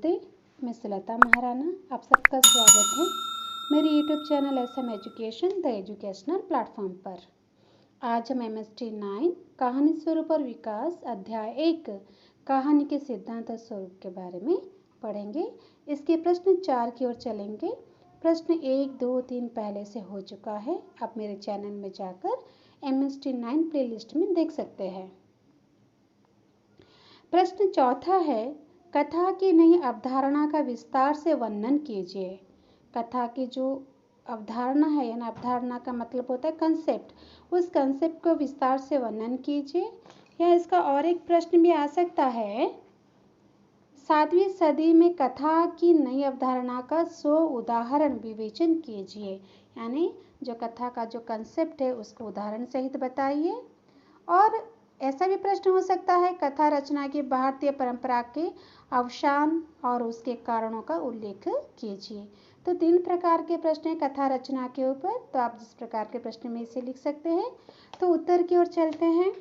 नमस्ते, मैं सुलता महाराणा। आप सबका स्वागत है मेरे YouTube channel SM education the educational platform पर। आज हम MST 9 कहानी स्वरूप और विकास अध्याय 1 कहानी के सिद्धांत और स्वरूप के बारे में पढ़ेंगे। इसके प्रश्न 4 की ओर चलेंगे। प्रश्न 1, 2, 3 पहले से हो चुका है। आप मेरे चैनल में जाकर MST 9 प्लेलिस्ट में देख सकते हैं। प्रश्न चौथा है, कथा की नई अवधारणा का विस्तार से वर्णन कीजिए। कथा की जो अवधारणा है, यानी अवधारणा का मतलब होता है कंसेप्ट, उस कंसेप्ट को विस्तार से वर्णन कीजिए। या इसका और एक प्रश्न भी आ सकता है, 7वीं सदी में कथा की नई अवधारणा का 100 उदाहरण विवेचन कीजिए। यानी जो कथा का जो कंसेप्ट है उसको उदाहरण सहित बताइए। और ऐसा भी प्रश्न हो सकता है, कथा रचना की भारतीय परंपरा के अवसान और उसके कारणों का उल्लेख कीजिए। तो 3 प्रकार के प्रश्न हैं कथा रचना के ऊपर, तो आप जिस प्रकार के प्रश्न में इसे लिख सकते हैं। तो उत्तर की ओर चलते हैं।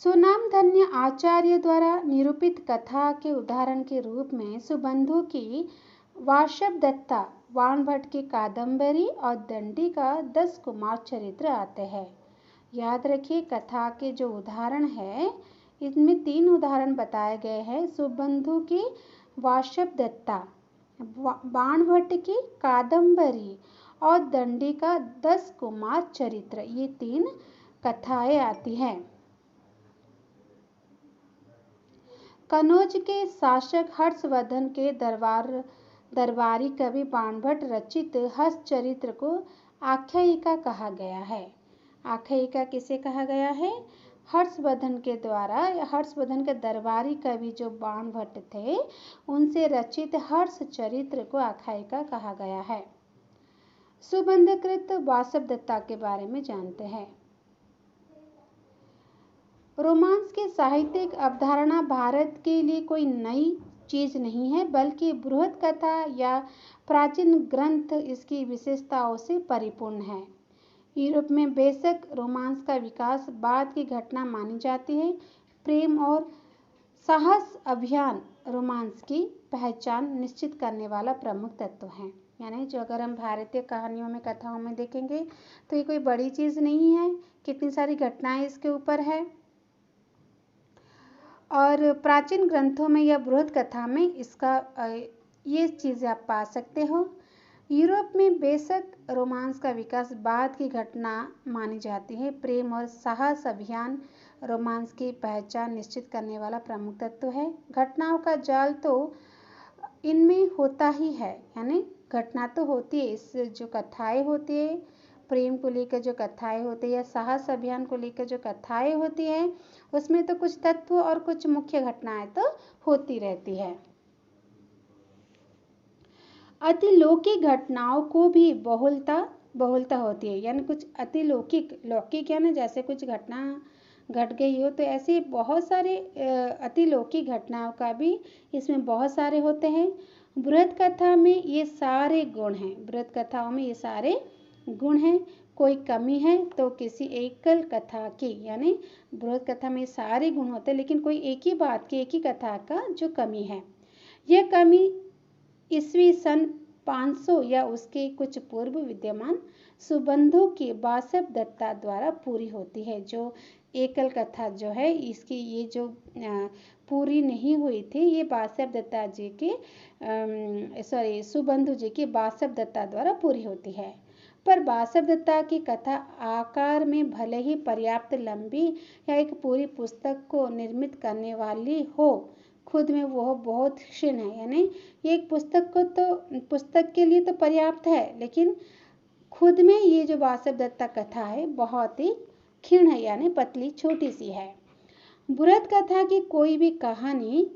सुनामधन्य आचार्य द्वारा निरूपित कथा के उदाहरण के रूप में सुबंधु की वाशवदत्ता, बाणभट्ट की कादम्बरी और दंडी का 10 कुमार चरित्र आते हैं। याद रखिए, कथा के जो उदाहरण है इसमें 3 उदाहरण बताए गए हैं। सुबंधु की वाशवदत्ता, बाणभट्ट की कादम्बरी और दंडी का 10 कुमार चरित्र, ये 3 कथाएं आती हैं। कनौज के शासक हर्षवर्धन के दरबारी कवि बाणभट्ट रचित हर्ष चरित्र को आख्यायिका कहा गया है। आख्यायिका किसे कहा गया है? हर्षवर्धन के द्वारा, हर्षवर्धन के दरबारी कवि जो बाणभट्ट थे उनसे रचित हर्ष चरित्र को आख्यायिका कहा गया है। सुबंधकृत वासवदत्ता के बारे में जानते हैं। रोमांस की साहित्यिक अवधारणा भारत के लिए कोई नई चीज नहीं है, बल्कि बृहद कथा या प्राचीन ग्रंथ इसकी विशेषताओं से परिपूर्ण है। यूरोप में बेशक रोमांस का विकास बाद की घटना मानी जाती है। प्रेम और साहस अभियान रोमांस की पहचान निश्चित करने वाला प्रमुख तत्व है। यानी जो अगर हम भारतीय कहानियों में, कथाओं में देखेंगे तो ये कोई बड़ी चीज़ नहीं है, कितनी सारी घटनाएं इसके ऊपर है। और प्राचीन ग्रंथों में या बृहद कथा में इसका ये चीज़ें आप पा सकते हो। यूरोप में बेशक रोमांस का विकास बाद की घटना मानी जाती है। प्रेम और साहस अभियान रोमांस की पहचान निश्चित करने वाला प्रमुख तत्व है। घटनाओं का जाल तो इनमें होता ही है, यानी घटना तो होती है। इस जो कथाएं होती है, प्रेम को लेकर जो कथाएं होती है या साहस अभियान को लेकर जो कथाएं होती है, उसमें तो कुछ तत्व और कुछ मुख्य घटनाएं तो होती रहती है। अतिलौकिक घटनाओं को भी बहुलता होती है। यानी कुछ लौकिक है ना, जैसे कुछ घटना घट गई हो, तो ऐसे बहुत सारे अतिलौकिक घटनाओं का भी इसमें बहुत सारे होते हैं। बृहद कथा में ये सारे गुण हैं। बृहद कथाओं में ये सारे गुण हैं। कोई कमी है तो किसी एकल कथा की, यानी बृहद कथा में सारे गुण होते हैं, लेकिन कोई एक ही बात की, एक ही कथा का जो कमी है, यह कमी ईस्वी सन 500 या उसके कुछ पूर्व विद्यमान सुबंधु की वासवदत्ता द्वारा पूरी होती है। जो एकल कथा जो है इसकी ये जो पूरी नहीं हुई थी, ये वासवदत्ता जी के सुबंधु जी की वासवदत्ता द्वारा पूरी होती है। पर वासवदत्ता की कथा आकार में भले ही पर्याप्त लंबी या एक पूरी पुस्तक को निर्मित करने वाली हो, खुद में वह बहुत क्षीण है। यानी ये एक पुस्तक के लिए तो पर्याप्त है, लेकिन खुद में ये जो वासवदत्ता कथा है बहुत ही क्षीण है, यानी पतली छोटी सी है। बृहद कथा की कोई भी कहानी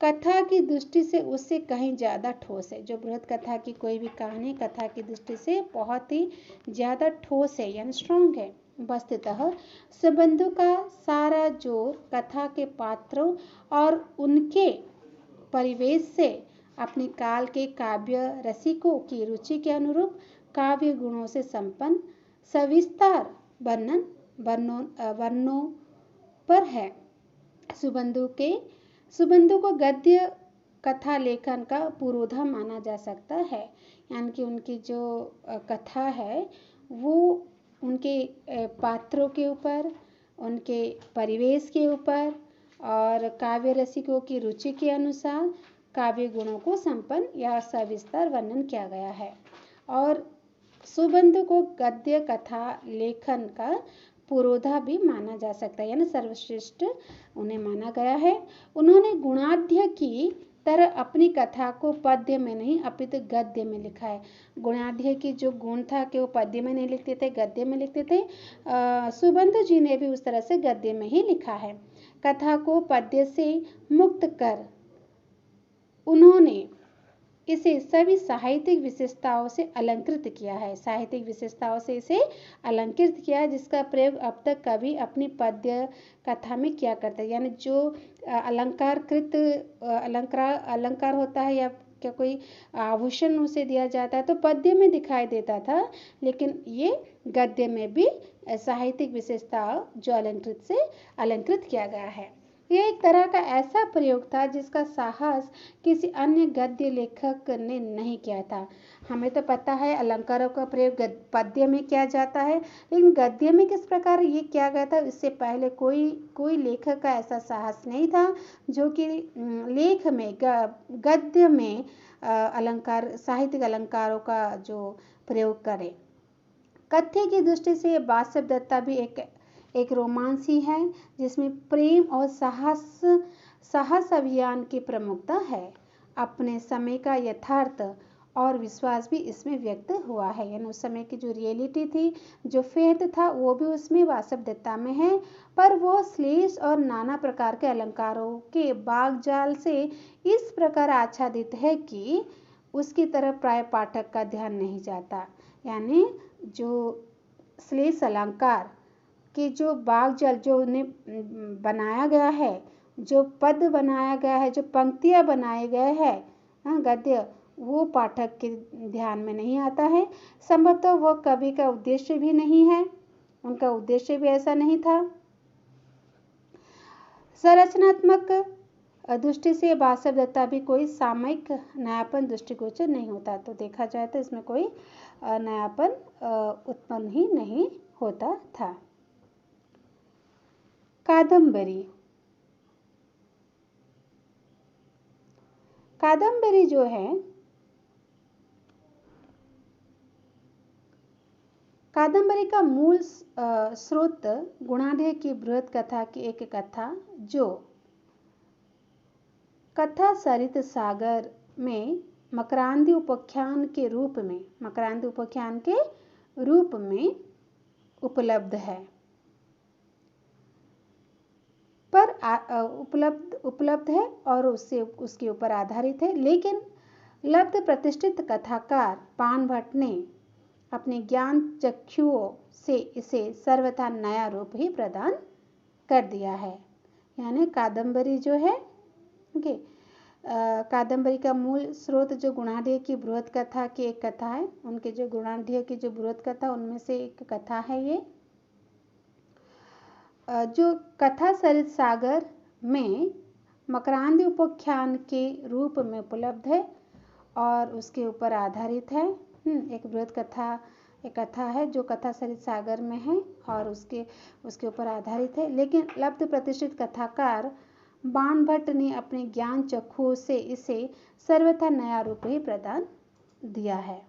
कथा की दृष्टि से उससे कहीं ज़्यादा ठोस है। जो बृहद कथा की कोई भी कहानी कथा की दृष्टि से बहुत ही ज़्यादा ठोस है, यानी स्ट्रॉन्ग है। वस्तुतः सुबंधु का सारा जोर कथा के पात्रों और उनके परिवेश से अपने काल के काव्य रसिकों की रुचि के अनुरूप काव्य गुणों से संपन्न सविस्तार वर्णों पर है। सुबंधु के सुबंधु को गद्य कथा लेखन का पुरोधा माना जा सकता है, यानी कि उनकी जो कथा है वो उनके पात्रों के ऊपर, उनके परिवेश के ऊपर और काव्य रसिकों की रुचि के अनुसार काव्य गुणों को संपन्न या सविस्तार वर्णन किया गया है। और सुबंधु को गद्य कथा लेखन का पुरोधा भी माना जा सकता है, यानी सर्वश्रेष्ठ उन्हें माना गया है। उन्होंने गुणाढ्य की तरह अपनी कथा को पद्य में नहीं अपितु गद्य में लिखा है। गुणाढ्य की जो गुण था कि वो पद्य में नहीं लिखते थे, गद्य में लिखते थे। सुबंधु जी ने भी उस तरह से गद्य में ही लिखा है। कथा को पद्य से मुक्त कर उन्होंने इसे सभी साहित्यिक विशेषताओं से अलंकृत किया है। साहित्यिक विशेषताओं से इसे अलंकृत किया है, जिसका प्रयोग अब तक कभी अपनी पद्य कथा में किया करता है। यानी जो अलंकारकृत अलंकार होता है या क्या कोई आभूषण उसे दिया जाता है तो पद्य में दिखाई देता था, लेकिन ये गद्य में भी साहित्यिक विशेषता जो अलंकृत किया गया है। यह एक तरह का ऐसा प्रयोग था जिसका साहस किसी अन्य गद्य लेखक ने नहीं किया था। हमें तो पता है अलंकारों का प्रयोग पद्य में किया जाता है, लेकिन गद्य में किस प्रकार ये किया गया था इससे पहले कोई लेखक का ऐसा साहस नहीं था जो कि लेख में गद्य में अलंकार साहित्यिक अलंकारों का जो प्रयोग करे। कथ्य की दृष्टि से वासव दत्ता भी एक रोमांस ही है, जिसमें प्रेम और साहस अभियान की प्रमुखता है। अपने समय का यथार्थ और विश्वास भी इसमें व्यक्त हुआ है, यानी उस समय की जो रियलिटी थी, जो फेथ था, वो भी उसमें वासव दत्ता में है। पर वो श्लेष और नाना प्रकार के अलंकारों के बागजाल से इस प्रकार आच्छादित है कि उसकी तरफ प्राय पाठक का ध्यान नहीं जाता। यानी जो श्लेष अलंकार कि जो बागजाल जो उन्हें बनाया गया है, जो पद बनाया गया है, जो पंक्तियां बनाए गए हैं गद्य, वो पाठक के ध्यान में नहीं आता है। संभवतः वह कवि का उद्देश्य भी नहीं है, उनका उद्देश्य भी ऐसा नहीं था। संरचनात्मक दृष्टि से वासव दत्ता भी कोई सामयिक नयापन दृष्टिगोचर नहीं होता। तो देखा जाए तो इसमें कोई नयापन उत्पन्न ही नहीं होता था। कादम्बरी जो है, कादम्बरी का मूल स्रोत गुणाढ्य की बृहद कथा की एक कथा जो कथा सरित सागर में मकरांदी उपाख्यान के रूप में उपलब्ध है, पर उपलब्ध है और उसके ऊपर आधारित है। लेकिन लब्ध प्रतिष्ठित कथाकार पान भट्ट ने अपने ज्ञान चक्षुओं से इसे सर्वथा नया रूप ही प्रदान कर दिया है। यानी कादम्बरी जो है, कादम्बरी का मूल स्रोत जो गुणाढ्य की बृहद कथा की एक कथा है, उनके जो गुणाढ्य की जो बृहद कथा उनमें से एक कथा है ये, जो कथा सरित सागर में मकरांदी उपाख्यान के रूप में उपलब्ध है और उसके ऊपर आधारित है। एक बृहद कथा है जो कथा सरित सागर में है और उसके ऊपर आधारित है। लेकिन लब्ध प्रतिष्ठित कथाकार बाण भट्ट ने अपने ज्ञान चक्षुओं से इसे सर्वथा नया रूप ही प्रदान दिया है।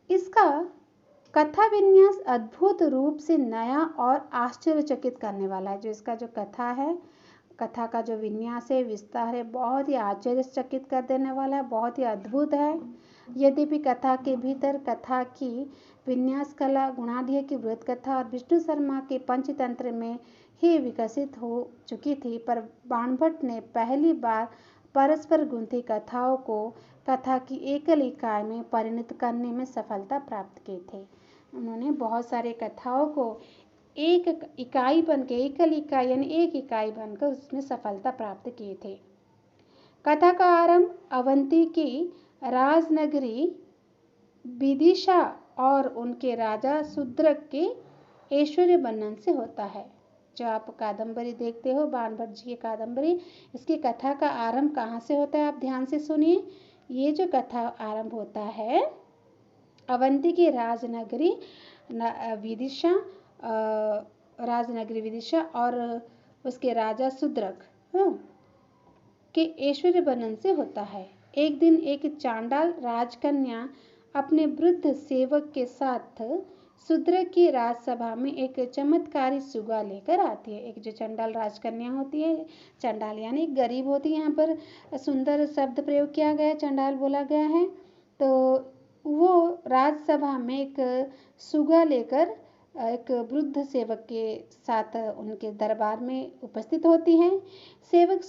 इसका कथा विन्यास अद्भुत रूप से नया और आश्चर्यचकित करने वाला है। जो इसका जो कथा है, कथा का जो विन्यास है, विस्तार है, बहुत ही आश्चर्यचकित कर देने वाला है, बहुत ही अद्भुत है। यद्यपि कथा के भीतर कथा की विन्यास कला गुणाढ्य की बृहद कथा और विष्णु शर्मा के पंचतंत्र में ही विकसित हो चुकी थी, पर बाणभट्ट ने पहली बार परस्पर गुंथी कथाओं को कथा की एकल इकाई में परिणत करने में सफलता प्राप्त की थी। उन्होंने बहुत सारे कथाओं को एक इकाई बनकर, एकल इकाई यानी एक इकाई बनकर उसमें सफलता प्राप्त किए थे। कथा का आरंभ अवंती की राजनगरी विदिशा और उनके राजा शूद्रक के ऐश्वर्य वर्णन से होता है। जो आप कादम्बरी देखते हो बाणभट्ट जी की कादम्बरी, इसकी कथा का आरंभ कहाँ से होता है, आप ध्यान से सुनिए। ये जो कथा आरंभ होता है अवंती की राजनगरी विदिशा और उसके राजा सुद्रक के ऐश्वर्य वर्णन से होता है। एक दिन एक चांडाल राजकन्या अपने वृद्ध सेवक के साथ सुद्रक की राजसभा में एक चमत्कारी सुगा लेकर आती है। एक जो चंडाल राजकन्या होती है, चंडाल यानी गरीब होती है, यहाँ पर सुंदर शब्द प्रयोग किया गया है, चंडाल बोला गया है। तो वो राजसभा में एक सुगा लेकर एक वृद्ध सेवक के साथ उनके दरबार में उपस्थित होती हैं। सेवक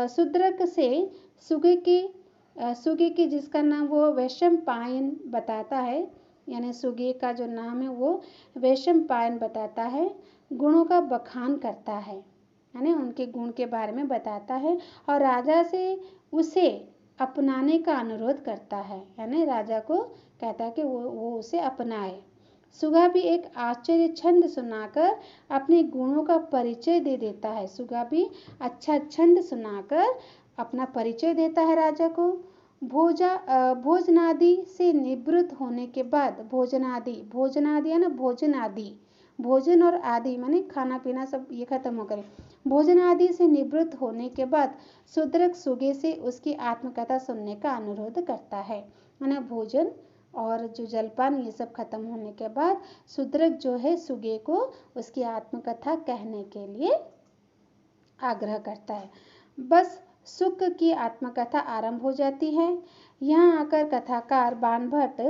सुद्रक से सुगे की जिसका नाम वो वैशंपायन बताता है, यानी सुगे का जो नाम है वो वैशंपायन बताता है, गुणों का बखान करता है, यानी उनके गुण के बारे में बताता है और राजा से उसे अपनाने का अनुरोध करता है, यानी राजा को कहता है कि वो उसे अपनाए। सुगा भी एक आश्चर्य छंद सुनाकर अपने गुणों का परिचय दे देता है। सुगा भी अच्छा छंद सुनाकर अपना परिचय देता है राजा को। भोजनादि से निवृत्त होने के बाद भोजनादि है ना, भोजन और आदि माने खाना पीना सब ये खत्म हो गए। भोजन आदि से निवृत्त होने के बाद सुद्रक सुगे से उसकी आत्मकथा सुनने का अनुरोध करता है। माने भोजन और जो जलपान ये सब खत्म होने के बाद सुद्रक जो है सुगे को उसकी आत्मकथा कहने के लिए आग्रह करता है। बस सुक की आत्मकथा आरंभ हो जाती है। यहाँ आकर कथाकार बाणभट्ट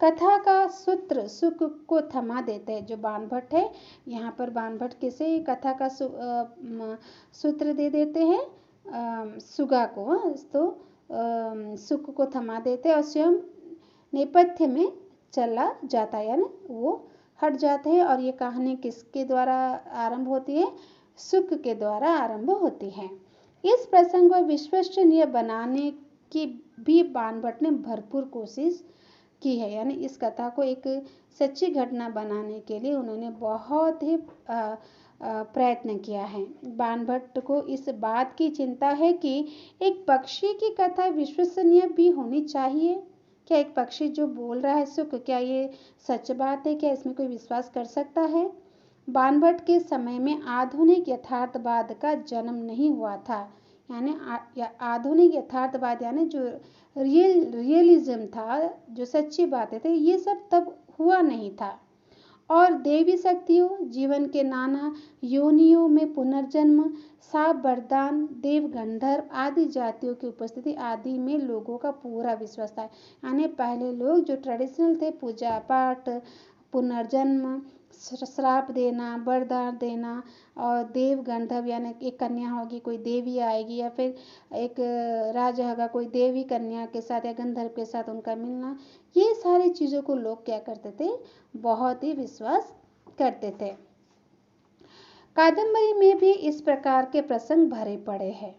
कथा का सूत्र सुक को थमा देते हैं। जो बाणभट्ट है यहाँ पर बाणभट्ट किसे कथा का सूत्र दे देते हैं सुगा को, तो सुक को थमा देते हैं और स्वयं नेपथ्य में चला जाता है, यानी वो हट जाते हैं। और ये कहानी किसके द्वारा आरंभ होती है, सुक के द्वारा आरंभ होती है। इस प्रसंग को विश्वसनीय बनाने की भी बाणभट्ट ने भरपूर कोशिश की है, यानी इस कथा को एक सच्ची घटना बनाने के लिए उन्होंने बहुत ही प्रयत्न किया है। बाणभट्ट को इस बात की चिंता है कि एक पक्षी की कथा विश्वसनीय भी होनी चाहिए। क्या एक पक्षी जो बोल रहा है सुक, क्या ये सच बात है, क्या इसमें कोई विश्वास कर सकता है। बाणभट्ट के समय में आधुनिक यथार्थवाद का जन्म नहीं हुआ था, यानी आधुनिक यथार्थवाद यानी जो रियलिज्म था, जो सच्ची बातें थे, ये सब तब हुआ नहीं था। और देवी शक्तियों, जीवन के नाना योनियों में पुनर्जन्म, साप वरदान, देव गंधर्व आदि जातियों की उपस्थिति आदि में लोगों का पूरा विश्वास था। यानी पहले लोग जो ट्रेडिशनल थे, पूजा पाठ, पुनर्जन्म, श्राप देना, वरदान देना और देव गंधर्व यानी एक कन्या होगी, कोई देवी आएगी, या फिर एक राजा होगा, कोई देवी कन्या के साथ या गंधर्व के साथ उनका मिलना, ये सारी चीज़ों को लोग क्या करते थे, बहुत ही विश्वास करते थे। कादम्बरी में भी इस प्रकार के प्रसंग भरे पड़े हैं,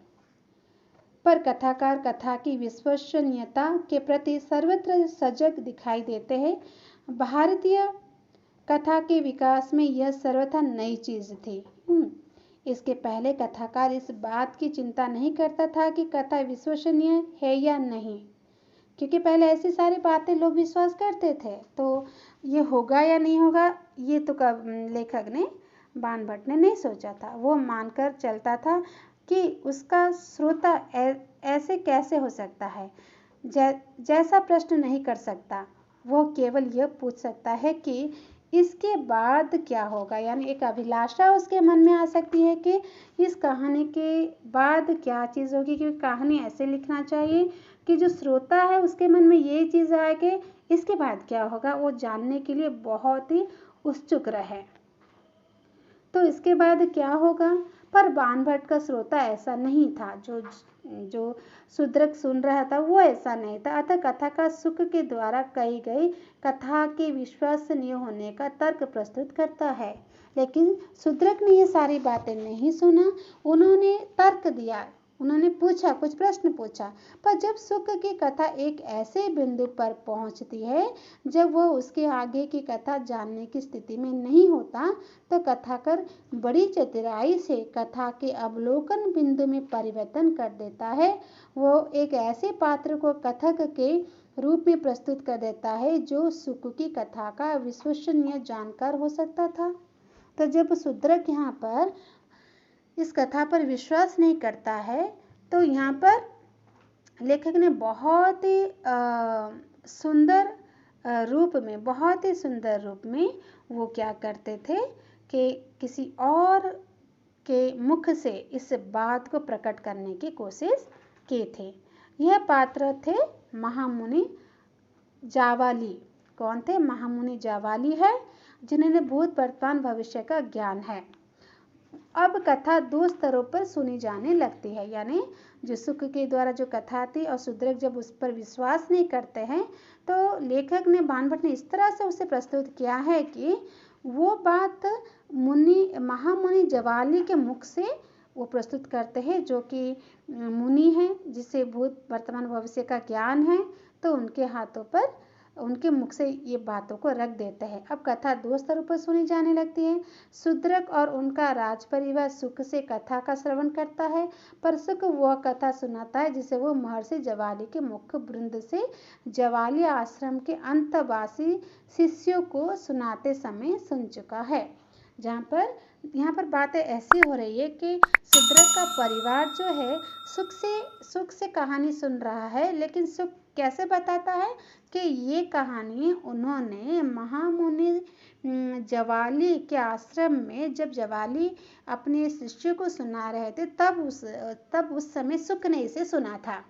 पर कथाकार कथा की विश्वसनीयता के प्रति सर्वत्र सजग दिखाई देते हैं। भारतीय कथा के विकास में यह सर्वथा नई चीज थी। इसके पहले कथाकार इस बात की चिंता नहीं करता था कि कथा विश्वसनीय है या नहीं, क्योंकि पहले ऐसी सारी बातें लोग विश्वास करते थे, तो ये होगा या नहीं होगा ये तो लेखक ने, बाणभट्ट ने नहीं सोचा था। वो मानकर चलता था कि उसका श्रोता ऐसे कैसे हो सकता है, जैसा प्रश्न नहीं कर सकता। वो केवल यह पूछ सकता है कि इसके बाद क्या होगा, यानी एक अभिलाषा उसके मन में आ सकती है कि इस कहानी के बाद क्या चीज़ होगी, क्योंकि कहानी ऐसे लिखना चाहिए कि जो श्रोता है उसके मन में ये चीज़ आए कि इसके बाद क्या होगा, वो जानने के लिए बहुत ही उत्सुक रहे, तो इसके बाद क्या होगा। पर बाणभट्ट का श्रोता ऐसा नहीं था, जो सुद्रक सुन रहा था वो ऐसा नहीं था। अतः कथा का सुक के द्वारा कही गई कथा के विश्वसनीय होने का तर्क प्रस्तुत करता है, लेकिन सुद्रक ने ये सारी बातें नहीं सुना। उन्होंने तर्क दिया उन्होंने पूछा, कुछ प्रश्न पूछा। पर जब सुक की कथा एक ऐसे बिंदु पर पहुंचती है जब वह उसके आगे की कथा जानने की स्थिति में नहीं होता, तो कथाकार बड़ी चतुराई से कथा के अवलोकन बिंदु में परिवर्तन कर देता है। वो एक ऐसे पात्र को कथक के रूप में प्रस्तुत कर देता है जो सुक की कथा का विश्वसनीय जानकार हो सकता था। तो जब शूद्रक यहाँ पर इस कथा पर विश्वास नहीं करता है, तो यहाँ पर लेखक ने बहुत ही सुंदर रूप में, बहुत ही सुंदर रूप में वो क्या करते थे कि किसी और के मुख से इस बात को प्रकट करने की कोशिश की थे। यह पात्र थे महामुनि जावाली। कौन थे? महामुनि जावाली है, जिन्होंने भूत वर्तमान भविष्य का ज्ञान है। अब कथा दो स्तरों पर सुनी जाने लगती है, यानी जो सुक के द्वारा जो कथा थी और शूद्रक जब उस पर विश्वास नहीं करते हैं, तो लेखक ने, बाणभट्ट ने इस तरह से उसे प्रस्तुत किया है कि वो बात महामुनि जवाली के मुख से वो प्रस्तुत करते हैं, जो कि मुनि हैं, जिसे भूत वर्तमान भविष्य का ज्ञान है, तो उनके हाथों पर, उनके मुख से ये बातों को रख देते हैं। अब कथा दो स्तरों पर सुनी जाने लगती है। शूद्रक और उनका राज परिवार सुक से कथा का श्रवण करता है, पर सुक वह कथा सुनाता है जिसे वो महर्षि जवाली के मुख्य वृंद से जवाली आश्रम के अंतवासी शिष्यों को सुनाते समय सुन चुका है। यहाँ पर बातें ऐसी हो रही है कि शूद्रक का परिवार जो है सुक से कहानी सुन रहा है, लेकिन सुक कैसे बताता है कि ये कहानी उन्होंने महामुनि जवाली के आश्रम में, जब जवाली अपने शिष्य को सुना रहे थे, तब उस समय सुक ने इसे सुना था।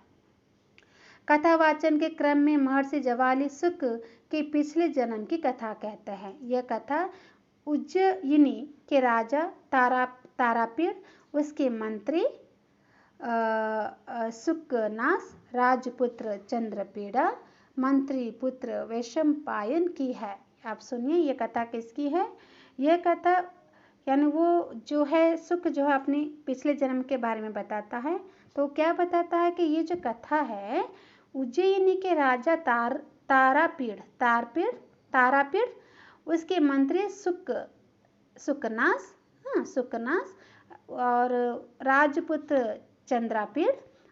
कथावाचन के क्रम में महर्षि जवाली सुक के पिछले जन्म की कथा कहते हैं। यह कथा उज्जयिनी के राजा तारापीड़, उसके मंत्री सुकनास, राजपुत्र चंद्रपीड़ा, मंत्री पुत्र वैशंपायन की है। आप सुनिए, ये कथा किसकी है? यह कथा यानी वो जो है, सुक जो है अपने पिछले जन्म के बारे में बताता है। तो क्या बताता है कि ये जो कथा है, उज्जयिनी के राजा तारापीड़, उसके मंत्री सुकनास और राजपुत्र चंद्रापीड़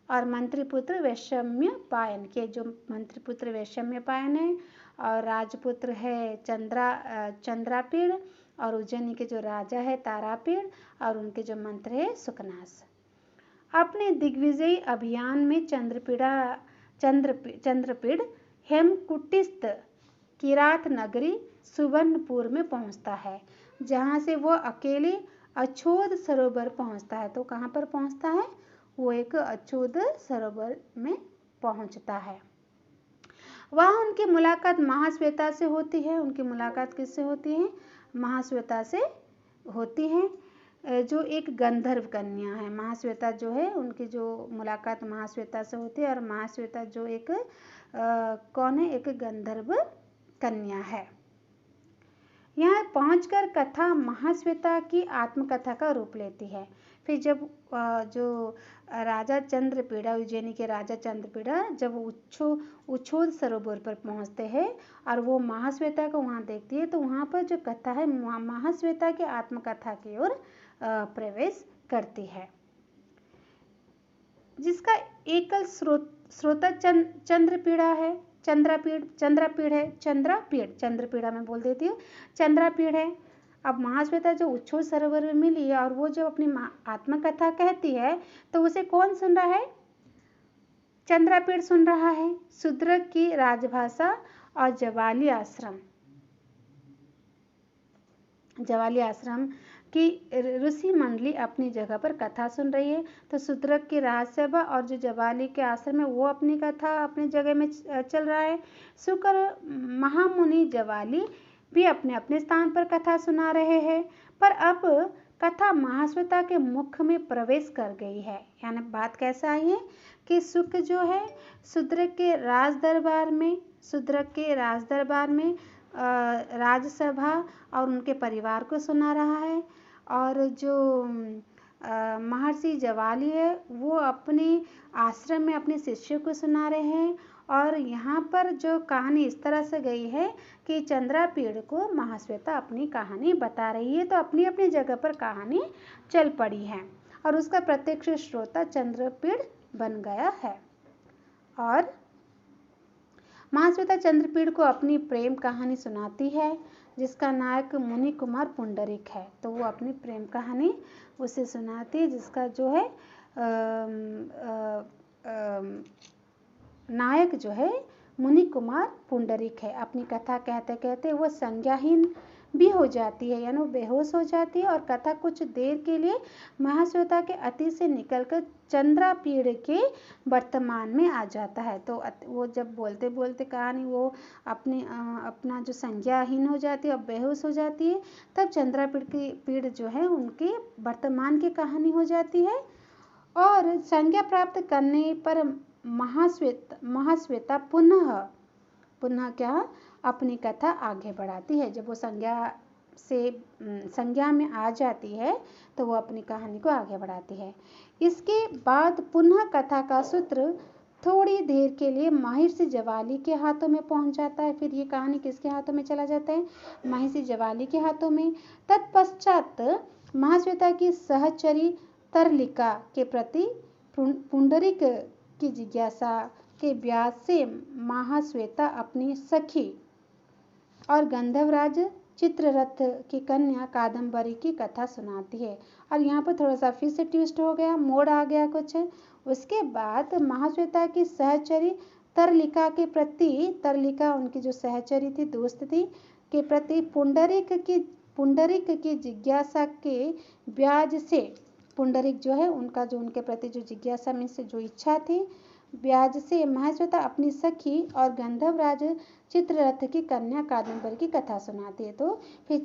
और मंत्रीपुत्र वैशम्यपायन के, जो मंत्रीपुत्र वैशम्यपायन है और राजपुत्र है चंद्रापीड़ और उज्जैनी के जो राजा है तारापीड़ और उनके जो मंत्री है सुकनास। अपने दिग्विजयी अभियान में चंद्रपीड़ हेमकुटिस्थ किरात नगरी सुवर्णपुर में पहुंचता है, जहां से वो अकेले अछोद सरोवर पहुंचता है। तो कहां पर पहुंचता है? वो एक अछोद सरोवर में पहुंचता है। वहां उनकी मुलाकात महाश्वेता से होती है। उनकी मुलाकात किससे होती है? महाश्वेता से होती है, जो एक गंधर्व कन्या है। महाश्वेता जो है, उनकी जो मुलाकात महाश्वेता से होती है और महाश्वेता जो एक कौन है? एक गंधर्व कन्या है। यहाँ पहुंचकर कथा महाश्वेता की आत्मकथा का रूप लेती है। फिर जब जो राजा चंद्रपीड़ा, उज्जैनी के राजा चंद्रपीड़ा जब उच्छोद सरोवर पर पहुंचते हैं और वो महाश्वेता को वहाँ देखती है, तो वहाँ पर जो कथा है महाश्वेता की आत्मकथा की ओर प्रवेश करती है, जिसका एकल श्रोता चंद्रपीड़ा मैं बोल देती हूँ, चंद्रापीड़ है। अब महाश्वेता जो उच्छोद सरोवर में मिली है और वो जो अपनी आत्मकथा कहती है, तो उसे कौन सुन रहा है? चंद्रापीड़ सुन रहा है। शूद्रक की राजभाषा और जवाली आश्रम की ऋषि मंडली अपनी जगह पर कथा सुन रही है। तो शूद्रक की राजसभा और जो जवाली के आश्रम है वो अपनी कथा अपनी जगह में चल रहा है। शुक्र महामुनि जवाली भी अपने अपने स्थान पर कथा सुना रहे हैं, पर अब कथा महाश्वेता के मुख में प्रवेश कर गई है। यानी बात कैसा आई है कि सुक जो है शूद्रक के राज दरबार में राजसभा और उनके परिवार को सुना रहा है, और जो महर्षि जवाली है वो अपने आश्रम में अपने शिष्यों को सुना रहे हैं। और यहाँ पर जो कहानी इस तरह से गई है कि चंद्रापीड़ को महाश्वेता अपनी कहानी बता रही है, तो अपनी अपनी जगह पर कहानी चल पड़ी है और उसका प्रत्यक्ष श्रोता चंद्रपीड़ बन गया है। और महाश्वेता चंद्रपीड़ को अपनी प्रेम कहानी सुनाती है जिसका नायक मुनि कुमार पुंडरीक है। तो वो अपनी प्रेम कहानी उसे सुनाती है जिसका जो है नायक जो है मुनि कुमार पुंडरीक है। अपनी कथा कहते कहते वो संज्ञाहीन भी हो जाती है, यानी वो बेहोश हो जाती है और कथा कुछ देर के लिए महाश्वेता के अतीत से निकलकर चंद्रापीड़ के वर्तमान में आ जाता है। तो वो जब बोलते बोलते कहानी वो अपना जो संज्ञाहीन हो जाती है और बेहोश हो जाती है, तब चंद्रापीड़ की पीड़ जो है उनके वर्तमान की कहानी हो जाती है। और संज्ञा प्राप्त करने पर महाश्वेता पुनः क्या अपनी कथा आगे बढ़ाती है। जब वो संज्ञा में आ जाती है तो वो अपनी कहानी को आगे बढ़ाती है। इसके बाद पुनः कथा का सूत्र थोड़ी देर के लिए महर्षि जवाली के हाथों में पहुंच जाता है। फिर ये कहानी किसके हाथों में चला जाता है? महर्षि जवाली के हाथों में। तत्पश्चात महाश्वेता की सहचरी तरलिका के प्रति पुंडरीक की जिज्ञासा के ब्याज से महाश्वेता अपनी सखी और गंधर्वराज चित्ररथ की कन्या कादम्बरी की कथा सुनाती है। और यहाँ पर थोड़ा सा फिर से ट्विस्ट हो गया, मोड़ आ गया कुछ। उसके बाद महाश्वेता की सहचरी तरलिका के प्रति, तरलिका उनकी जो सहचरी थी, दोस्त थी, के प्रति पुंडरीक की जिज्ञासा के ब्याज से, पुंडरीक जो है उनका जो उनके प्रति जो जिज्ञासा में से जो इच्छा थी, ब्याज से महाश्वेता अपनी सखी और गंधर्वराज चित्ररथ की कन्या कादम्बरी की कथा सुनाती है। तो फिर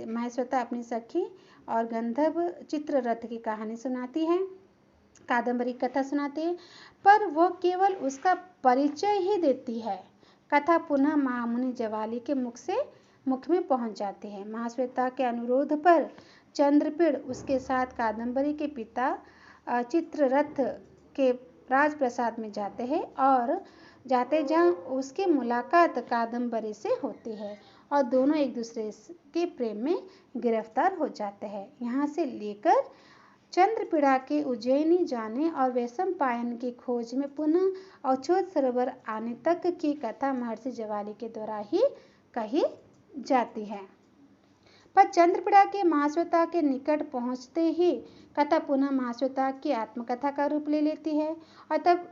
महाश्वेता अपनी सखी और गंधर्व चित्ररथ की कहानी सुनाती है, कादम्बरी कथा सुनाती है, पर वो केवल उसका परिचय ही देती है। कथा पुनः महामुनि जवाली के मुख में पहुंच जाती है। महाश्वेता के अनुरोध पर चंद्रपीड़ उसके साथ कादम्बरी के पिता चित्ररथ के राजप्रसाद में जाते हैं और जहाँ उसकी मुलाकात कादम्बरी से होती है और दोनों एक दूसरे के प्रेम में गिरफ्तार हो जाते हैं। यहाँ से लेकर चंद्रपीड़ा के उज्जैनी जाने और वैशंपायन की खोज में पुनः अछूत सरोवर आने तक की कथा महर्षि जवाली के द्वारा ही कही जाती है। पर चंद्रपीड़ा के महाश्वेता के निकट पहुंचते ही कथा पुनः महाश्वेता की आत्मकथा का रूप ले लेती है और तब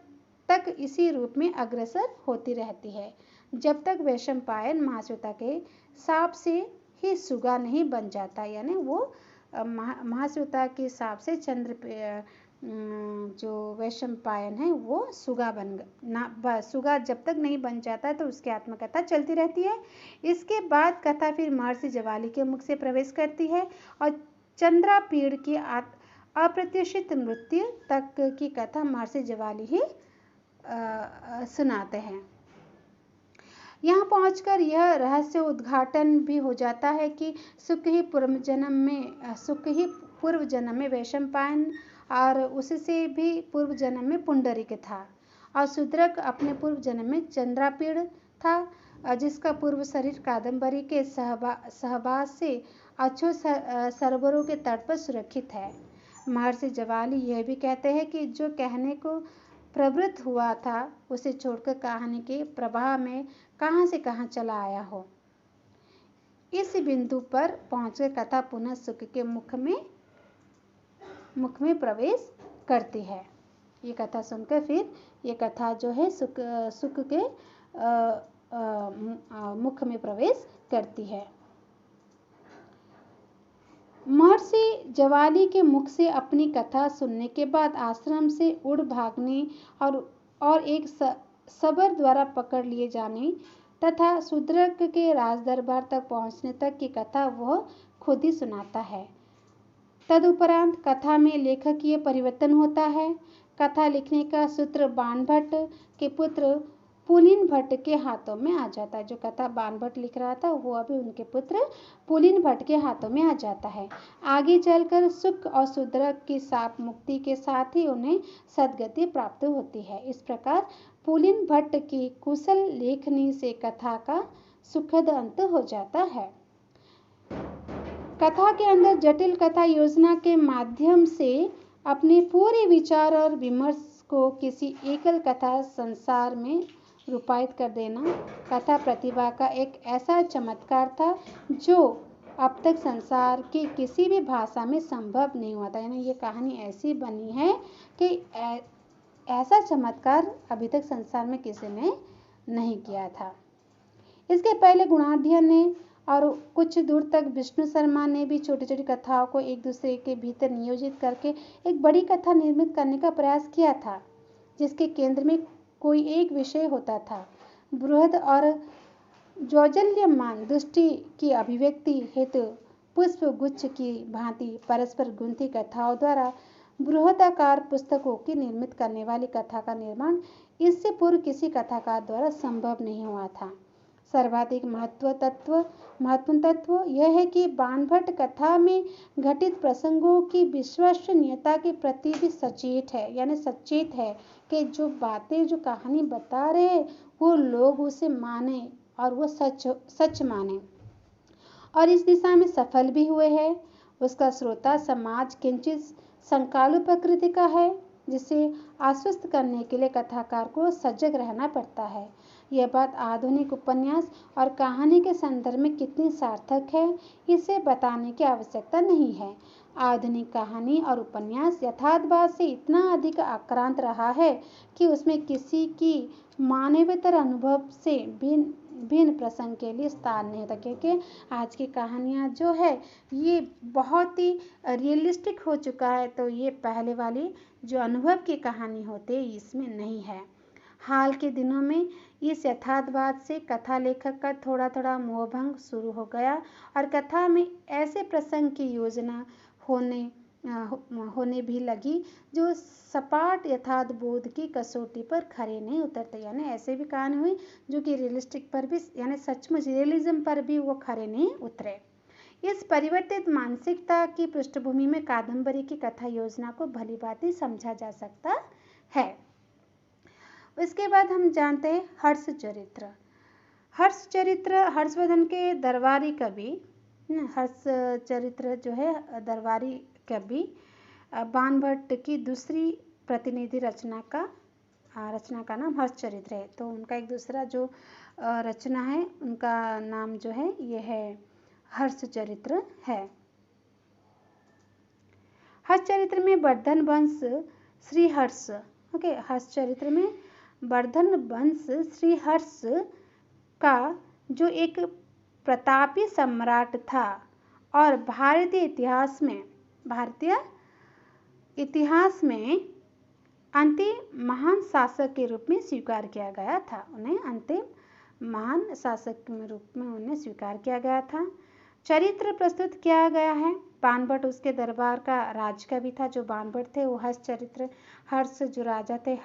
तक इसी रूप में अग्रसर होती रहती है जब तक वैशंपायन महाश्वेता के साप से ही सुगा नहीं बन जाता। यानी वो महाश्वेता के साप से जो वैशंपायन है वो सुगा जब तक नहीं बन जाता है तो उसकी आत्मकथा चलती रहती है। इसके बाद कथा फिर महर्षि जवाली के मुख से प्रवेश करती है और चंद्रापीड़ की अप्रत्याशित मृत्यु तक की कथा महर्षि जवाली ही सुनाते हैं। यहाँ पहुंचकर यह रहस्य उद्घाटन भी हो जाता है कि सुख ही पूर्व जन्म में वैशंपायन और उससे भी पूर्व जन्म में पुंडरीक था और शूद्रक अपने पूर्व जन्म में चंद्रापीड़ था जिसका पूर्व शरीर कादम्बरी के सहवास से अछूत सरोवरों के तट पर सुरक्षित है। महर्षि जवाली यह भी कहते हैं कि जो कहने को प्रवृत्त हुआ था उसे छोड़कर कहानी के प्रवाह में कहां से कहां चला आया हो। इस बिंदु पर पहुंचकर कथा पुनः सुख के मुख में प्रवेश करती है। ये कथा सुनकर फिर ये कथा जो है सुख के मुख में प्रवेश करती है। महर्षि जवाली के मुख से अपनी कथा सुनने के बाद आश्रम से उड़ भागने और एक सबर द्वारा पकड़ लिए जाने तथा शूद्रक के राजदरबार तक पहुंचने तक की कथा वह खुद ही सुनाता है। तदुपरांत कथा में लेखकीय परिवर्तन होता है। कथा लिखने का सूत्र बाणभट्ट के पुत्र पुलिन भट्ट के हाथों में आ जाता है। जो कथा बाण भट्ट लिख रहा था वो अभी उनके पुत्र पुलिन भट्ट के हाथों में आ जाता है। आगे चलकर सुख और सुद्रक की साप मुक्ति के साथ ही उन्हें सदगति प्राप्त होती है। इस प्रकार पुलिन भट्ट की कुशल लेखनी से कथा का सुखद अंत हो जाता है। कथा के अंदर जटिल कथा योजना के माध्यम से अपने पूरे विचार और विमर्श को किसी एकल कथा संसार में रूपायित कर देना कथा प्रतिभा का एक ऐसा चमत्कार था जो अब तक संसार की किसी भी भाषा में संभव नहीं हुआ था। यानी ये कहानी ऐसी बनी है कि ऐसा चमत्कार अभी तक संसार में किसी ने नहीं किया था। इसके पहले गुणाढ्य ने और कुछ दूर तक विष्णु शर्मा ने भी छोटी छोटी कथाओं को एक दूसरे के भीतर नियोजित करके एक बड़ी कथा निर्मित करने का प्रयास किया था, जिसके केंद्र में कोई एक विषय होता था। बृहद और ज्वलंतमान दृष्टि की अभिव्यक्ति हेतु पुष्प गुच्छ की भांति परस्पर गुंथी कथाओं द्वारा बृहदाकार पुस्तकों की निर्मित करने वाली कथा का निर्माण इससे पूर्व किसी कथाकार द्वारा संभव नहीं हुआ था। सर्वाधिक महत्वपूर्ण तत्व यह है कि बाण भट्ट कथा में घटित प्रसंगों की विश्वसनीयता के प्रति भी सचेत है, यानी सचेत है कि जो बातें जो कहानी बता रहे वो लोग उसे माने और वो सच माने, और इस दिशा में सफल भी हुए हैं। उसका श्रोता समाज किंचित संकालु प्रकृति का है, जिसे आश्वस्त करने के लिए कथाकार को सजग रहना पड़ता है। यह बात आधुनिक उपन्यास और कहानी के संदर्भ में कितनी सार्थक है, इसे बताने की आवश्यकता नहीं है। आधुनिक कहानी और उपन्यास यथार्थवाद से इतना अधिक आक्रांत रहा है कि उसमें किसी की मानवेतर अनुभव से भिन्न प्रसंग के लिए स्थान नहीं होता, क्योंकि आज की कहानियाँ जो है ये बहुत ही रियलिस्टिक हो चुका है, तो ये पहले वाली जो अनुभव की कहानी होती है इसमें नहीं है। हाल के दिनों में इस यथार्थवाद से कथा लेखक का थोड़ा थोड़ा मोहभंग शुरू हो गया और कथा में ऐसे प्रसंग की योजना होने भी लगी जो सपाट यथार्थ बोध की कसौटी पर खरे नहीं उतरते। यानी ऐसे भी कहानी हुई जो कि रियलिस्टिक पर भी, यानी सचमुच रियलिज्म पर भी वो खरे नहीं उतरे। इस परिवर्तित मानसिकता की पृष्ठभूमि में कादम्बरी की कथा योजना को भलीभांति समझा जा सकता है। इसके बाद हम जानते हैं हर्ष चरित्र। हर्ष चरित्र हर्षवर्धन के दरबारी कवि, हर्ष चरित्र जो है दरबारी कवि बाण भट्ट की दूसरी प्रतिनिधि रचना का नाम हर्ष चरित्र है। तो उनका एक दूसरा जो रचना है उनका नाम जो है ये है हर्ष चरित्र है। हर्ष चरित्र में वर्धन वंश श्रीहर्ष, हर्ष चरित्र में वर्धन वंश श्रीहर्ष का जो एक प्रतापी सम्राट था और भारतीय इतिहास में अंतिम महान शासक के रूप में स्वीकार किया गया था। उन्हें अंतिम महान शासक के रूप में उन्हें स्वीकार किया गया था। चरित्र प्रस्तुत किया गया है। बाण भट्ट उसके दरबार का राजकवि था। जो बाण भट्ट थे वो हर्ष जो राजा थे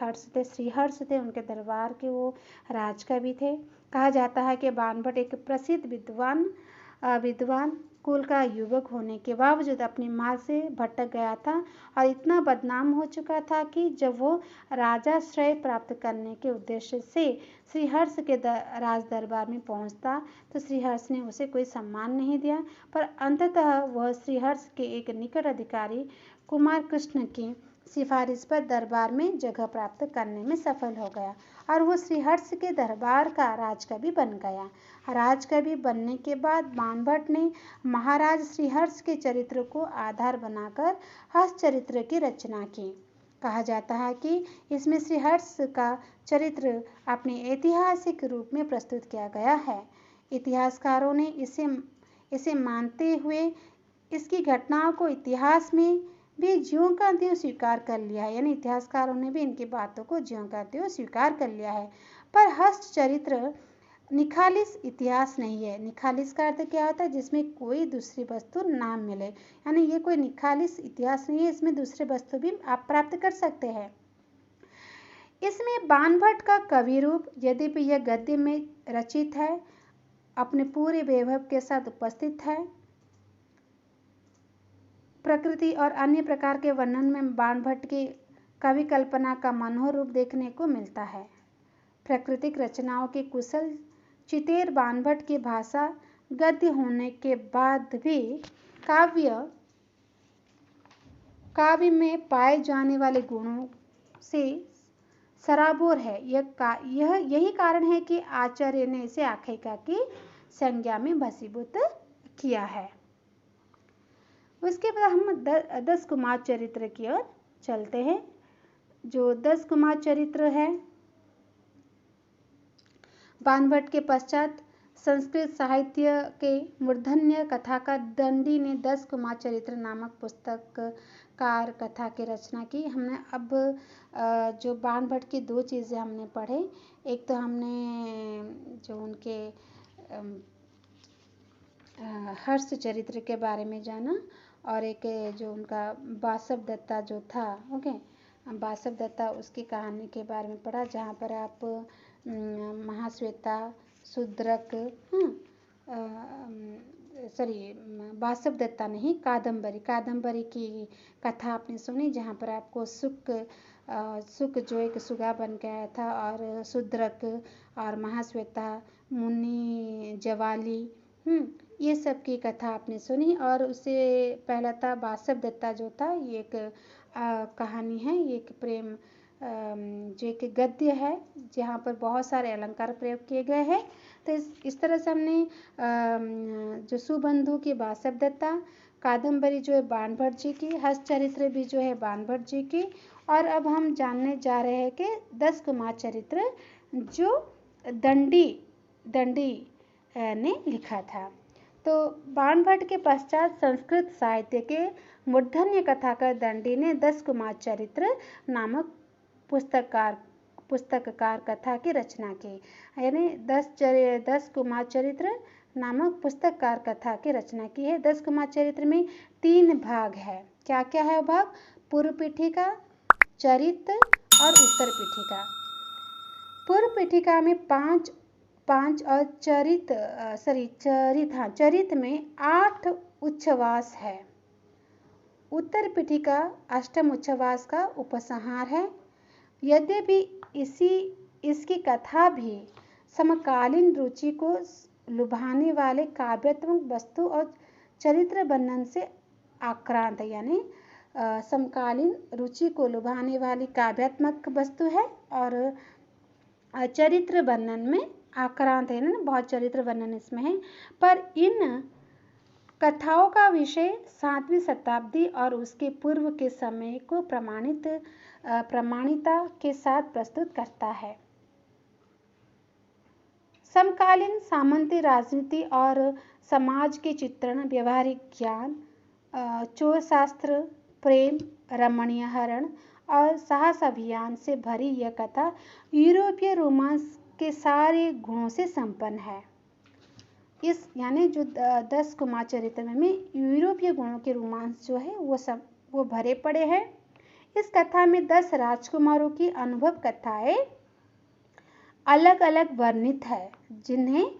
श्रीहर्ष थे, उनके दरबार के वो राजकवि थे। कहा जाता है कि बाण भट्ट एक प्रसिद्ध विद्वान कुल का युवक होने के बावजूद अपनी माँ से भटक गया था और इतना बदनाम हो चुका था कि जब वो राजाश्रय प्राप्त करने के उद्देश्य से श्रीहर्ष के राज दरबार में पहुंचता तो श्रीहर्ष ने उसे कोई सम्मान नहीं दिया, पर अंततः वह श्रीहर्ष के एक निकट अधिकारी कुमार कृष्ण की सिफारिश पर दरबार में जगह प्राप्त करने में सफल हो गया और वो श्रीहर्ष के दरबार का राजकवि बन गया। राजकवि बनने के बाद बाण भट्ट ने महाराज श्रीहर्ष के चरित्र को आधार बनाकर हर्ष चरित्र की रचना की। कहा जाता है कि इसमें श्रीहर्ष का चरित्र अपने ऐतिहासिक रूप में प्रस्तुत किया गया है। इतिहासकारों ने इसे मानते हुए इसकी घटनाओं को इतिहास में भी ज्यों का त्यों स्वीकार कर लिया है, यानी इतिहासकारों ने भी इनकी बातों को ज्यों का त्यों स्वीकार कर लिया है। पर हर्ष चरित्र निखालिस इतिहास नहीं है। निखालिस का अर्थ क्या होता है? जिसमें कोई दूसरी वस्तु ना मिले, यानी ये कोई निखालिस इतिहास नहीं है, इसमें दूसरे वस्तु भी आप प्राप्त कर सकते हैं। इसमें बाणभट्ट का कवि रूप, यद्यपि यह गद्य में रचित है, अपने पूरे वैभव के साथ उपस्थित है। प्रकृति और अन्य प्रकार के वर्णन में बाणभट्ट की कवि कल्पना का मनोहर रूप देखने को मिलता है। प्राकृतिक रचनाओं के कुशल चितेर बाणभट्ट की भाषा गद्य होने के बाद भी काव्य में पाए जाने वाले गुणों से सराबोर है। यही कारण है कि आचार्य ने इसे आख्यायिका की संज्ञा में भसीभूत किया है। उसके बाद हम 10 कुमार चरित्र की ओर चलते हैं। जो 10 कुमार चरित्र है, बाणभट्ट के पश्चात संस्कृत साहित्य के मूर्धन्य कथाकार दंडी ने 10 कुमार चरित्र नामक पुस्तककार कथा की रचना की। हमने अब जो बाणभट्ट की 2 चीज़ें हमने पढ़े, एक तो हमने जो उनके हर्ष चरित्र के बारे में जाना, और एक जो उनका बासव दत्ता जो था, ओके, बासव दत्ता उसकी कहानी के बारे में पढ़ा, जहाँ पर आप महाश्वेता, शूद्रक, बासव दत्ता नहीं, कादम्बरी की कथा आपने सुनी, जहाँ पर आपको सुक जो एक सुगा बन गया था, और शूद्रक और महाश्वेता, मुनि जवाली, ये सब की कथा आपने सुनी। और उससे पहला था बासव दत्ता जो था, ये एक कहानी है, ये एक प्रेम जो एक गद्य है, जहाँ पर बहुत सारे अलंकार प्रयोग किए गए हैं। तो इस तरह से हमने जो सुबंधु की बासव दत्ता, कादम्बरी जो है बाणभट्ट जी की, हर्ष चरित्र भी जो है बाणभट्ट जी की, और अब हम जानने जा रहे हैं कि 10 कुमार चरित्र जो दंडी ने लिखा था। तो बाणभट्ट के पश्चात संस्कृत साहित्य के मूर्धन्य कथाकार दंडी ने 10 कुमार चरित्र नामक पुस्तककार कथा की रचना की। यानी 10 कुमार चरित्र नामक पुस्तककार कथा की रचना की है। 10 कुमार चरित्र में 3 भाग है। क्या क्या है वो भाग? पूर्व पीठिका, चरित और उत्तर पीठिका। पूर्व पीठिका में 5 और चरित में 8 उच्छ्वास है। उत्तर पीठिका अष्टम उच्छ्वास का उपसंहार है। यद्यपि इसकी कथा भी समकालीन रुचि को लुभाने वाले काव्यात्मक वस्तु और चरित्र वर्णन से आक्रांत है। यानी समकालीन रुचि को लुभाने वाली काव्यात्मक वस्तु है और चरित्र वर्णन में आक्रांत है ना, बहुत चरित्र वर्णन इसमें है। पर इन कथाओं का विषय 7वीं शताब्दी और उसके पूर्व के समय को प्रमाणिता के साथ प्रस्तुत करता है। समकालीन सामंती राजनीति और समाज के चित्रण, व्यवहारिक ज्ञान, चोर शास्त्र, प्रेम, रमणीय हरण और साहस अभियान से भरी यह कथा यूरोपीय रोमांस के सारे गुणों से संपन्न है। इस यानी जो 10 कुमार चरित्र में यूरोपीय गुणों के रोमांस जो है वो भरे पड़े हैं। इस कथा में 10 राजकुमारों की अनुभव कथाएं अलग अलग वर्णित है, जिन्हें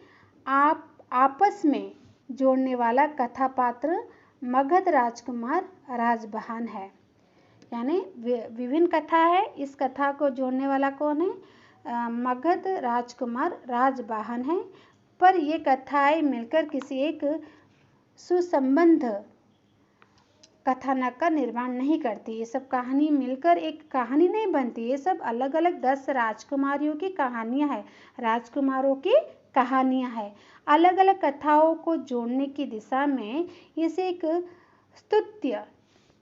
आपस में जोड़ने वाला कथा पात्र मगध राजकुमार राजबहान है। यानी विभिन्न कथा है, इस कथा को जोड़ने वाला कौन है? मगध राजकुमार राजबहान है। पर ये कथाएं मिलकर किसी एक सुसंबद्ध कथानक का निर्माण नहीं करती। ये सब कहानी मिलकर एक कहानी नहीं बनती। ये सब अलग अलग 10 राजकुमारियों की कहानियां हैं, राजकुमारों की कहानियां हैं। अलग अलग कथाओं को जोड़ने की दिशा में इसे एक स्तुत्य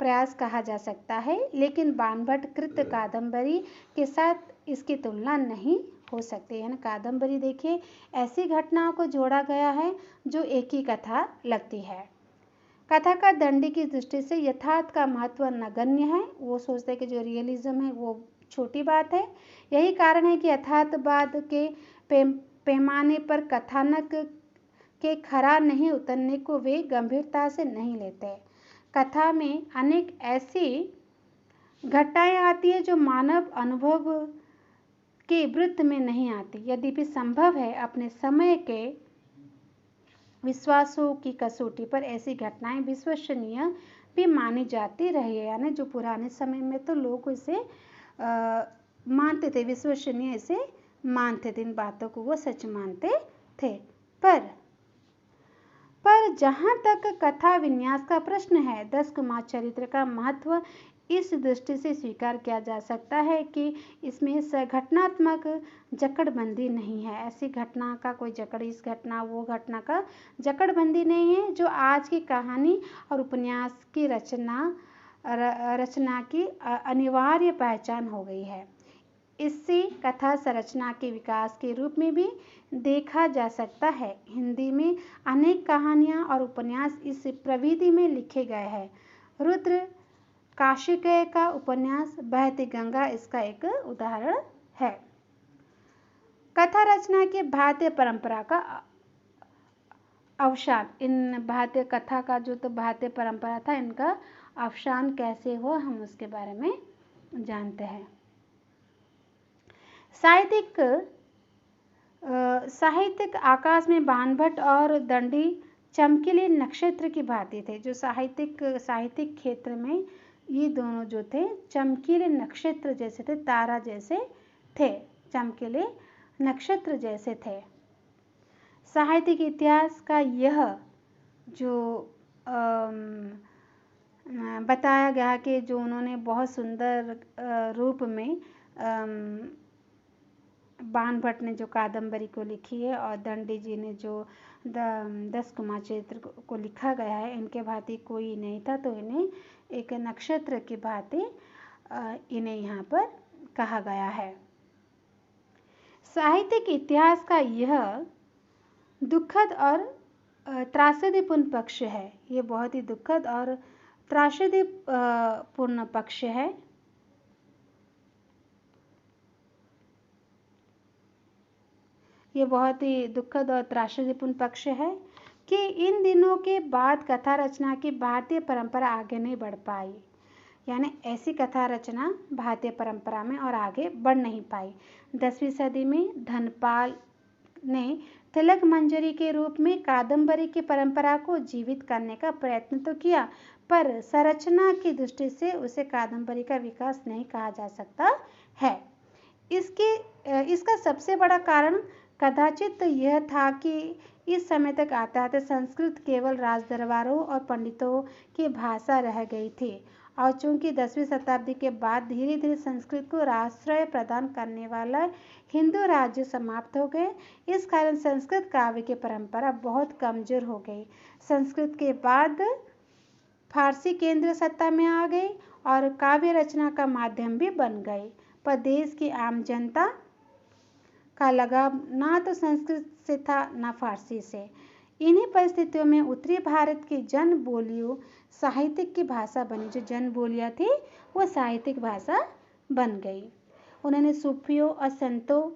प्रयास कहा जा सकता है, लेकिन बाणभट्ट कृत कादम्बरी के साथ इसकी तुलना नहीं हो सकती। यानी कादम्बरी देखिए, ऐसी घटनाओं को जोड़ा गया है जो एक ही कथा लगती है। कथा का दंडी की दृष्टि से यथार्थ का महत्व नगण्य है। वो सोचते हैं कि जो रियलिज्म है वो छोटी बात है। यही कारण है कि यथार्थवाद के पैमाने पर कथानक के खरा नहीं उतरने को वे गंभीरता से नहीं लेते। कथा में अनेक ऐसी घटनाएं आती है जो मानव अनुभव के वृत्त में नहीं आती। यद्यपि संभव है अपने समय के विश्वासों की कसौटी पर ऐसी घटनाएं विश्वसनीय भी मानी जाती रही है। यानी जो पुराने समय में तो लोग इसे मानते थे, विश्वसनीय इसे मानते थे, इन बातों को वो सच मानते थे। पर जहाँ तक कथा विन्यास का प्रश्न है, 10 कुमार चरित्र का महत्व इस दृष्टि से स्वीकार किया जा सकता है कि इसमें घटनात्मक जकड़बंदी नहीं है। ऐसी घटना का कोई जकड़, इस घटना वो घटना का जकड़बंदी नहीं है जो आज की कहानी और उपन्यास की रचना की अनिवार्य पहचान हो गई है। इससे कथा संरचना के विकास के रूप में भी देखा जा सकता है। हिंदी में अनेक कहानियाँ और उपन्यास इस प्रविधि में लिखे गए हैं। रुद्र काशिकेय का उपन्यास बहती गंगा इसका एक उदाहरण है। कथा रचना की भारतीय परंपरा का अवसान, इन भारतीय कथा का जो तो भारतीय परंपरा था, इनका अवसान कैसे हुआ हम उसके बारे में जानते हैं। साहित्यिक आकाश में बाणभट्ट और दंडी चमकीले नक्षत्र की भांति थे। जो साहित्यिक क्षेत्र में ये दोनों जो थे चमकीले नक्षत्र जैसे थे, तारा जैसे थे, चमकीले नक्षत्र जैसे थे। साहित्यिक इतिहास का यह जो बताया गया कि जो उन्होंने बहुत सुंदर रूप में बाणभट्ट ने जो कादंबरी को लिखी है और दंडी जी ने जो 10 कुमार चरित्र को लिखा गया है, इनके भांति कोई नहीं था, तो इन्हें एक नक्षत्र की भांति इन्हें यहाँ पर कहा गया है। साहित्यिक इतिहास का यह दुखद और त्रासदीपूर्ण पक्ष है। ये बहुत ही दुखद और त्रासदीपूर्ण पक्ष है। ये बहुत ही दुखद और त्रासदीपूर्ण पक्ष है कि इन दिनों के बाद कथा रचना की भारतीय परंपरा आगे नहीं बढ़ पाई। यानी ऐसी कथा रचना भारतीय परंपरा में और आगे बढ़ नहीं पाई। 10वीं सदी में धनपाल ने तिलक मंजरी के रूप में कादंबरी की परंपरा को जीवित करने का प्रयत्न तो किया, पर संरचना की दृष्टि से उसे कादंबरी का विकास नहीं कहा जा सकता है। इसका सबसे बड़ा कारण कदाचित यह था कि इस समय तक आते संस्कृत केवल राजदरबारों और पंडितों की भाषा रह गई थी, और चूंकि 10वीं शताब्दी के बाद धीरे धीरे संस्कृत को आश्रय प्रदान करने वाला हिंदू राज्य समाप्त हो गए, इस कारण संस्कृत काव्य की परंपरा बहुत कमजोर हो गई। संस्कृत के बाद फारसी केंद्र सत्ता में आ गई और काव्य रचना का माध्यम भी बन गई, पर देश की आम जनता का लगाव ना तो संस्कृत से था ना फारसी से। इन्हीं परिस्थितियों में उत्तरी भारत की जन बोलियों साहित्यिक की भाषा बनी। जो जन बोलियां थी वो साहित्यिक भाषा बन गई। उन्होंने सूफियों और संतों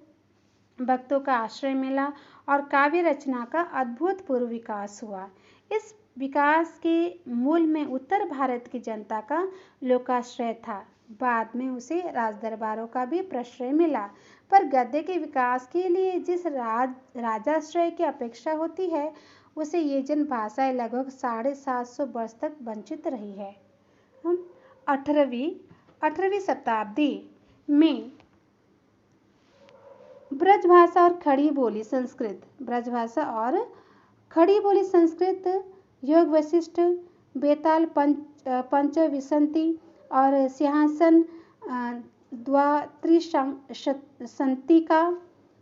भक्तों का आश्रय मिला और काव्य रचना का अभूतपूर्व विकास हुआ। इस विकास के मूल में उत्तर भारत की जनता का लोकाश्रय था। बाद में उसे राजदरबारों का भी प्रश्रय मिला, पर गद्य के विकास के लिए जिस राजाश्रय की अपेक्षा होती है, उसे ये जन भाषाएं लगभग 750 वर्ष तक वंचित रही है। 18वीं शताब्दी में ब्रजभाषा और खड़ी बोली संस्कृत, ब्रजभाषा और खड़ी बोली संस्कृत, योग वशिष्ठ, बेताल पंचविंशति और सिंहासन द्वात्रिशंतिका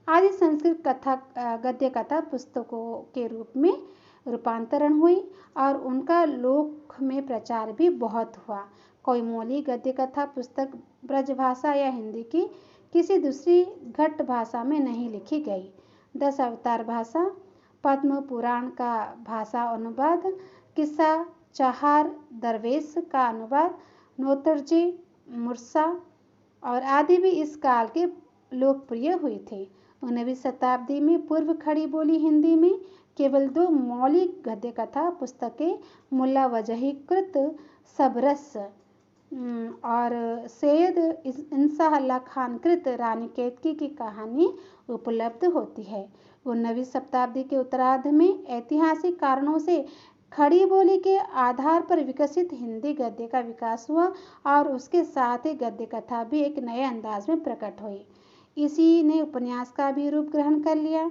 आदि संस्कृत कथा गद्य कथा पुस्तकों के रूप में रूपांतरण हुई और उनका लोक में प्रचार भी बहुत हुआ। कोई मौलिक गद्य कथा पुस्तक ब्रजभाषा या हिंदी की किसी दूसरी घट भाषा में नहीं लिखी गई। 10 अवतार भाषा, पद्म पुराण का भाषा अनुवाद, किस्सा चहार दरवेश का अनुवाद, नौतरजी मुर्सा और आदि भी इस काल के लोकप्रिय हुए थे। 19वीं शताब्दी में पूर्व खड़ी बोली हिंदी में केवल 2 मौलिक गद्य कथा पुस्तकें मुल्ला वजहीकृत सबरस और सैयद इंसाह अल्लाह खान कृत रानी केतकी की कहानी उपलब्ध होती है। 19वीं शताब्दी के उत्तरार्ध में ऐतिहासिक कारणों से खड़ी बोली के आधार पर विकसित हिंदी गद्य का विकास हुआ और उसके साथ ही गद्य कथा भी एक नए अंदाज में प्रकट हुई। इसी ने उपन्यास का भी रूप ग्रहण कर लिया।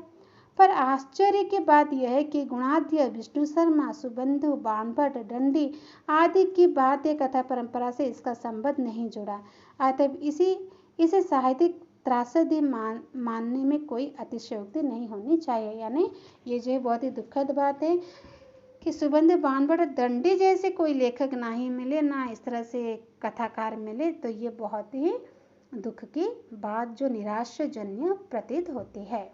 पर आश्चर्य की बात यह है कि गुणाढ्य, विष्णु शर्मा, सुबंधु, बाणभट्ट, दंडी आदि की भारतीय कथा परंपरा से इसका संबंध नहीं जुड़ा। अतः इसे साहित्यिक त्रासदी मानने में कोई अतिशयोक्ति नहीं होनी चाहिए। यानी ये जो है बहुत ही दुखद बात है कि सुबंधु, बाणभट्ट, दंडी जैसे कोई लेखक ना ही मिले, ना इस तरह से कथाकार मिले, तो ये बहुत ही दुख की बात जो निराशाजन्य प्रतीत होती है।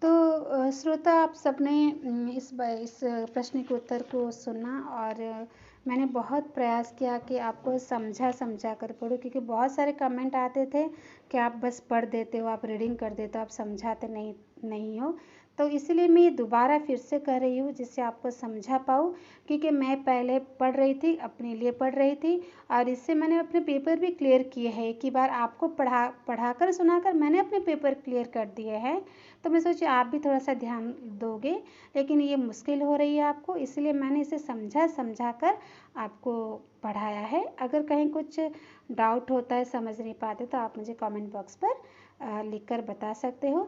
तो श्रोता, आप सबने इस प्रश्न के उत्तर को सुना और मैंने बहुत प्रयास किया कि आपको समझा कर पढ़ूं, क्योंकि बहुत सारे कमेंट आते थे कि आप बस पढ़ देते हो, आप रीडिंग कर देते हो, आप समझाते नहीं हो। तो इसलिए मैं ये दोबारा फिर से कर रही हूँ जिससे आपको समझा पाऊँ, क्योंकि मैं पहले पढ़ रही थी, अपने लिए पढ़ रही थी और इससे मैंने अपने पेपर भी क्लियर किए हैं। एक ही बार आपको पढ़ाकर सुनाकर मैंने अपने पेपर क्लियर कर दिए हैं। तो मैं सोची आप भी थोड़ा सा ध्यान दोगे, लेकिन ये मुश्किल हो रही है आपको, इसलिए मैंने इसे समझा कर आपको पढ़ाया है। अगर कहीं कुछ डाउट होता है, समझ नहीं पाते, तो आप मुझे कमेंट बॉक्स पर लिखकर बता सकते हो।